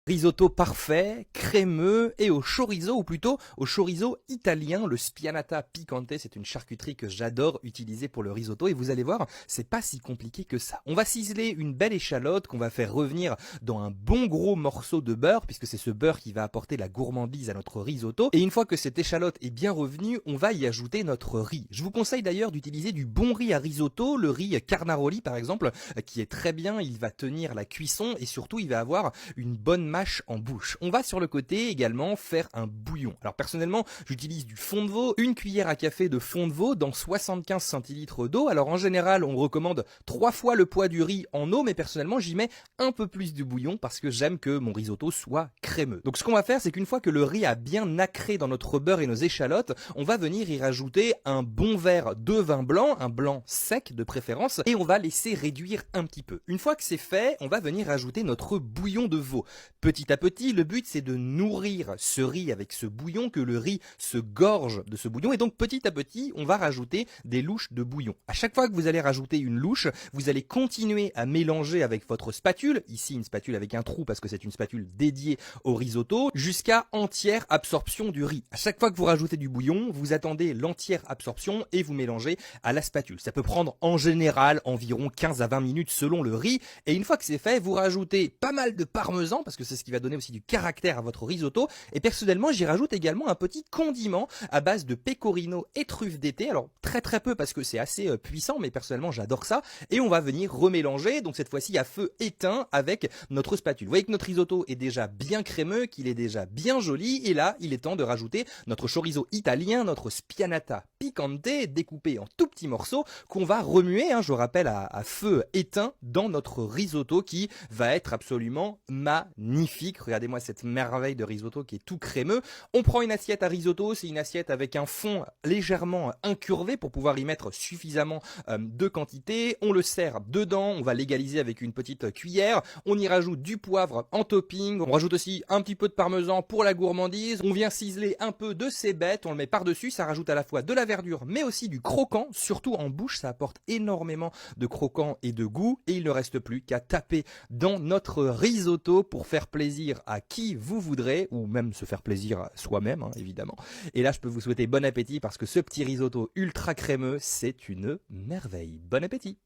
Risotto parfait, crémeux et au chorizo, ou plutôt au chorizo italien, le spianata picante. C'est une charcuterie que j'adore utiliser pour le risotto et vous allez voir, c'est pas si compliqué que ça. On va ciseler une belle échalote qu'on va faire revenir dans un bon gros morceau de beurre, puisque c'est ce beurre qui va apporter la gourmandise à notre risotto. Et une fois que cette échalote est bien revenue, on va y ajouter notre riz. Je vous conseille d'ailleurs d'utiliser du bon riz à risotto, le riz Carnaroli par exemple, qui est très bien, il va tenir la cuisson et surtout il va avoir une bonne mâche en bouche. On va sur le côté également faire un bouillon. Alors personnellement, j'utilise du fond de veau, une cuillère à café de fond de veau dans 75 centilitres d'eau. Alors en général, on recommande 3 fois le poids du riz en eau, mais personnellement, j'y mets un peu plus de bouillon parce que j'aime que mon risotto soit crémeux. Donc ce qu'on va faire, c'est qu'une fois que le riz a bien nacré dans notre beurre et nos échalotes, on va venir y rajouter un bon verre de vin blanc, un blanc sec de préférence, et on va laisser réduire un petit peu. Une fois que c'est fait, on va venir ajouter notre bouillon de veau. Petit à petit, le but c'est de nourrir ce riz avec ce bouillon, que le riz se gorge de ce bouillon, et donc petit à petit, on va rajouter des louches de bouillon. À chaque fois que vous allez rajouter une louche, vous allez continuer à mélanger avec votre spatule, ici une spatule avec un trou parce que c'est une spatule dédiée au risotto, jusqu'à entière absorption du riz. À chaque fois que vous rajoutez du bouillon, vous attendez l'entière absorption et vous mélangez à la spatule. Ça peut prendre en général environ 15 à 20 minutes selon le riz, et une fois que c'est fait, vous rajoutez pas mal de parmesan parce que c'est ce qui va donner aussi du caractère à votre risotto, et personnellement j'y rajoute également un petit condiment à base de pecorino et truffes d'été, alors très peu parce que c'est assez puissant, mais personnellement j'adore ça, et on va venir remélanger, donc cette fois-ci à feu éteint avec notre spatule. Vous voyez que notre risotto est déjà bien crémeux, qu'il est déjà bien joli, et là il est temps de rajouter notre chorizo italien, notre spianata picante découpé en tout petits morceaux qu'on va remuer, je rappelle, à feu éteint dans notre risotto qui va être absolument magnifique. Regardez-moi cette merveille de risotto qui est tout crémeux. On prend une assiette à risotto, c'est une assiette avec un fond légèrement incurvé pour pouvoir y mettre suffisamment de quantité. On le sert dedans, on va l'égaliser avec une petite cuillère. On y rajoute du poivre en topping. On rajoute aussi un petit peu de parmesan pour la gourmandise. On vient ciseler un peu de cébettes, on le met par-dessus. Ça rajoute à la fois de la verdure mais aussi du croquant, surtout en bouche. Ça apporte énormément de croquant et de goût. Et il ne reste plus qu'à taper dans notre risotto pour faire plaisir à qui vous voudrez, ou même se faire plaisir à soi-même, évidemment. Et là, je peux vous souhaiter bon appétit parce que ce petit risotto ultra crémeux, c'est une merveille. Bon appétit!